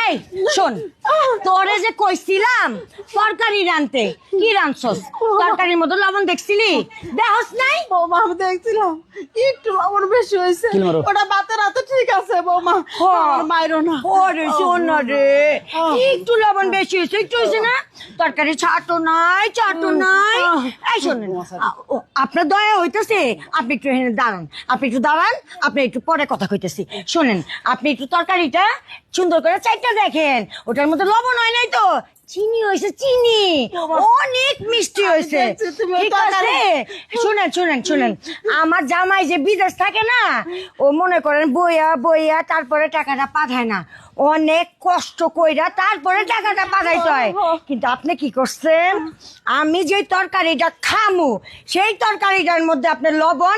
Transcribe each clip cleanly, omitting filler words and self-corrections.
এই শোন, তোরে যে কইছিলাম তরকারি রানতে, কি রানছস? তরকারির মধ্যে লবণ দেখছিলি? দেখস নাই? বৌমা আমি দেখছিলাম একটু লবণ বেশি হয়েছে, ওটা বাতের হাতে ঠিক আছে বৌমা, মাইরো না। ওরে শোন না রে, একটু লবণ বেশি হয়েছে, একটু হয়েছে না? তরকারি ছাটো নাই, চাটো নাই। এই শোনেন, আপনার দয়া হইতেছে, আপনি একটু এখানে দাঁড়ান, আপনি একটু দাঁড়ান, আপনি একটু পরে কথা কইতেছি। শোনেন, আপনি একটু তরকারিটা সুন্দর করে চাইটা দেখেন, ওটার মধ্যে লবণ হয় নাই তো? চিনি হয়েছে, চিনি অনেক মিষ্টি হয়েছে। ঠিক আছে, শুনেন শুনেন শুনেন, আমার জামাই যে বিদেশ থাকে না, ও মনে করেন বইয়া বইয়া তারপরে টাকাটা পাঠায় না, অনেক কষ্ট কইরা তারপরে টাকাটা পাঠাইতে হয়। কিন্তু আপনি কি করছেন, আমি যে তরকারিটা খামু সেই তরকারিটার মধ্যে আপনি লবণ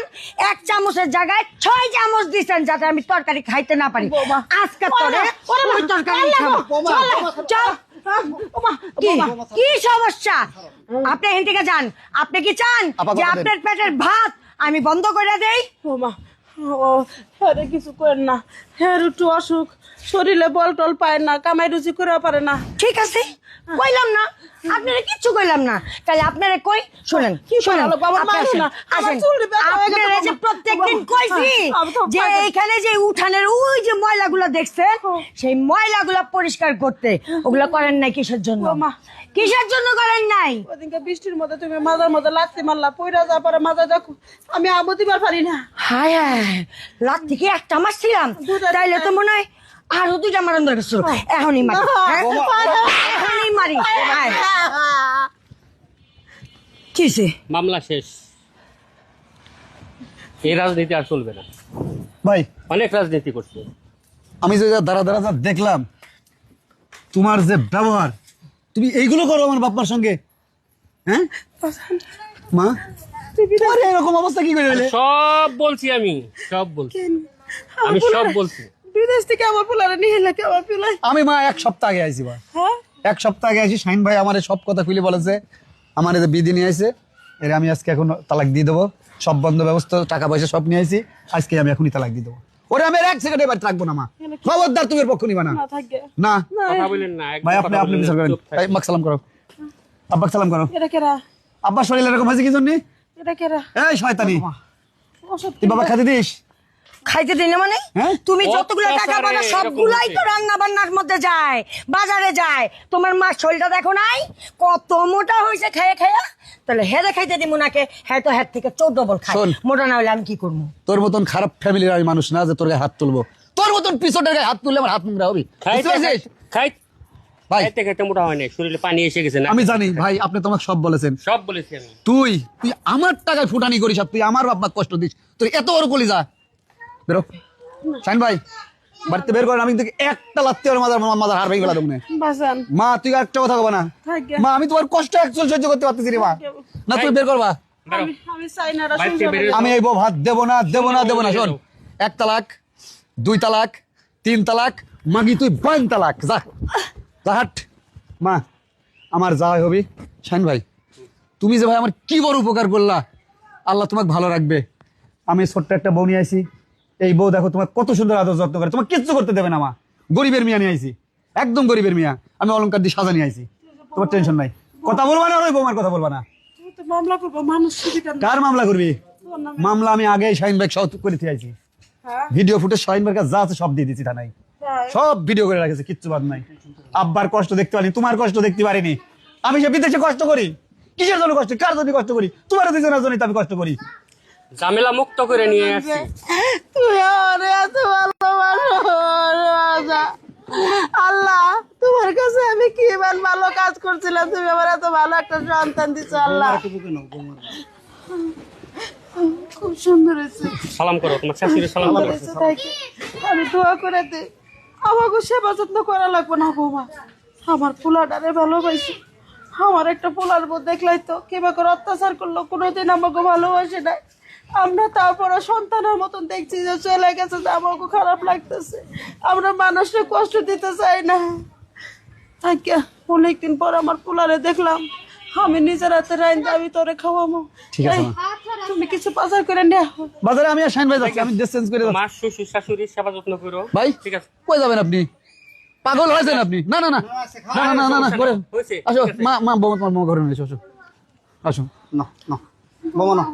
1 চামচের জায়গায় 6 চামচ দিচ্ছেন, যাতে আমি তরকারি খাইতে না পারি। আজকে তোরে ওই তরকারি খাবো। চল, কি সমস্যা? আপনি এখান থেকে যান। আপনি কি চান যে আপনার পেটের ভাত আমি বন্ধ করে দেই? বৌমা ও আরে কিছু করেন না, হ্যাঁ একটু অসুখ, শরীরে বল টল পায় না, কামাই রুচি করে পারে না। ঠিক আছে, কইলাম না আপনারা কিচ্ছু কইলাম না, তাহলে আপনারা কই শুনেন শুনেন, আপনারা যে প্রত্যেকদিন কইছি যে এইখানে যে উঠানের ওই যে ময়লাগুলো দেখছেন, সেই ময়লাগুলো পরিষ্কার করতে, ওগুলো করেন নাই কিসের জন্য? কিসের জন্য করেন নাই? ওদিনকে বৃষ্টির মধ্যে তুমি মাজার মধ্যে লাত্তি মারলা, পয়রা যা পরে মাজা দেখো আমি আমও দিবার পারি না। হায় হায়, লাত্তি কি একটা মারছিলাম? তাইলে তো মনে হয় আরো 2টা মারন দরকার ছিল। এখনই মারি, এখনই মারি। কিসে মামলা শেষ, এই রাজনীতি আর চলবে না ভাই। অনেক রাজনীতি করছে। আমি যে দাঁড়া দাঁড়া দেখলাম তোমার যে ব্যবহার, তুমি এইগুলো করো আমার বাপ্পার সঙ্গে, হ্যাঁ মা? তোমার এরকম অবস্থা কি করে হলে? সব বলছি, আমি সব বলছি, আমি সব বলছি। বিদেশ থেকে আমার পোলারে নিয়ে এলে আমার পোলাই। আমি মা 1 সপ্তাহ আগে আইছি, বা 1 সপ্তাহ আগে আইছি। শাহিন ভাই আমার সব কথা খুলে বলেছে, আমার এই যে বিধি নিয়ে আইছে, এর আমি আজকে এখন তালাক দিয়ে দেবো। সব বন্ধ ব্যবস্থা, টাকা পয়সা সব নিয়ে আইছি, আজকে আমি এখনই তালাক দিয়ে দেবো। ওরে আমি 1 সেকেন্ডে বাড়ি থাকবো না মা, খবরদার তুমি এর পক্ষ নিবা না। না কথা বলেন না ভাই, আপনি বিচার করেন। আব্বাক সালাম করো, আব্বাক সালাম করো। এটা কেরা? আব্বার শরীর এরকম হয়েছে কি জন্য? এটা কেরা? এই শয়তানি, তুই বাবা খাতে দিস? খাইতে দিন না মানে? তুমি যতগুলো টাকা পাও সবগুলাই তো রান্না বান্নার মধ্যে যায়, বাজারে যায়। তোমার মা শরীরটা দেখো নাই কত মোটা হয়েছে খাইয়া খাইয়া? তাহলে হেরে খাইতে দিব নাকে? হ্যাঁ তো হ্যাঁ থেকে 14 বল খাই, মোটা না হলে আমি কি করবো? তোর মতন খারাপ ফ্যামিলির আমি মানুষ না যে তোর গায়ে হাত তুলবো। তোর মতন পিছনের গায়ে হাত তুললে আমার হাত নোংরা হবে। ভাই খাইতে মোটা হয় না, শরীরে পানি এসে গেছে না। আমি জানি ভাই, আপনি তোমাকে সব বলেছেন, সব বলেছি আমি। তুই আমার টাকায় ফুটানি করিস, তুই আমার বাপ কষ্ট দিস, তুই এত বড় কলি যা বেরো। শাহিন ভাই বাড়িতে বের করেন, আমি তোকে একটা লাত্তি ওর মাথার হার ভেঙে ফেলা দেবো না। মা তুই একটা কথা কবা না মা, আমি তোমার কষ্ট একচুয়ালি সহ্য করতে পারতেছি রে মা। না তুই বের করবা, আমি এই ভাত দেবো না দেবো না দেবো না। শোন, 1 তালাক, 2 তালাক, 3 তালাক, মাগি তুই 5 তালাক, যা হাট। মা আমার যা হবি। শাহিন ভাই তুমি যে ভাই আমার কি বড় উপকার করলা, আল্লাহ তোমাকে ভালো রাখবে। আমি ছোট্ট একটা বউ নিয়ে আইছি, এই বউ দেখো তোমার কত সুন্দর আদর যত্ন করে, তোমার কিচ্ছু করতে দেবে না মা। গরিবের মিয়া নিয়ে আইছি, একদম গরিবের মিয়া, আমি অলংকার দিয়ে সাজা নিয়ে আইছি, তোমার টেনশন নাই। কথা বলবা না, ওই বৌমার কথা বলবা না। কার মামলা করবি? মামলা আমি আগেই শাহিন ভাই সব করে দিয়ে আইছি, ভিডিও ফুটেজ শাহিন ভাইয়ের কাছে যা আছে সব দিয়ে দিচ্ছি থানায়, সব ভিডিও করে রাখেছে, কিচ্ছু বাদ নাই। আব্বার কষ্ট দেখতে পারিনি, তোমার কষ্ট দেখতে পারিনি। আমি সে বিদেশে কষ্ট করি, কিসের জন্য কষ্ট, কার জন্য কষ্ট করি? তোমার দুজনের জন্যই তো আমি কষ্ট করি। ঝামেলা মুক্ত করে নিয়ে আসছি। তুই আমারে এত ভালোবাসো আল্লাহ, তোমার কাছে আমি কি ভালো কাজ করছিলাম, তুমি আমার এত ভালো একটা সন্তান দিছো আল্লাহ। খুব সুন্দর হয়েছে। সালাম করো তোমার শাশুড়ি, সালাম করো। আমি দোয়া করে দিই, আমাকে সেবা যত্ন করা লাগবে না বৌমা। আমার পোলাটারে ভালোবাসি, আমার একটা পোলার বোধ দেখলাই তো কিবা করে অত্যাচার করলো, কোনোদিন আমাকে ভালোবাসে নাই। আমরা তারপরে সন্তানের মতন দেখছি যে চলে গেছে, যে আমাকে খারাপ লাগতেছে। আমরা মানুষকে কষ্ট দিতে চাই না। থাকিয়া অনেকদিন পর আমার পোলারে দেখলাম, আমি নিজের হাতে রাইন্দা আমি তোরে খাওয়াবো। তুমি কিছু বাজার করে নিয়ে বাজারে আমি আর শাহিন ভাই যাচ্ছি, আমি ড্রেস চেঞ্জ করে মার শ্বশুর শাশুড়ির সেবা যত্ন করো ভাই। ঠিক আছে, কই যাবেন আপনি? পাগল হয়েছেন আপনি? না না না না না না না করেন। হয়েছে, আসো ঠিক আছে। মা মা বৌমা তোমার বৌমা ঘরে নিয়ে এসো, আসো আসো না না বৌমা না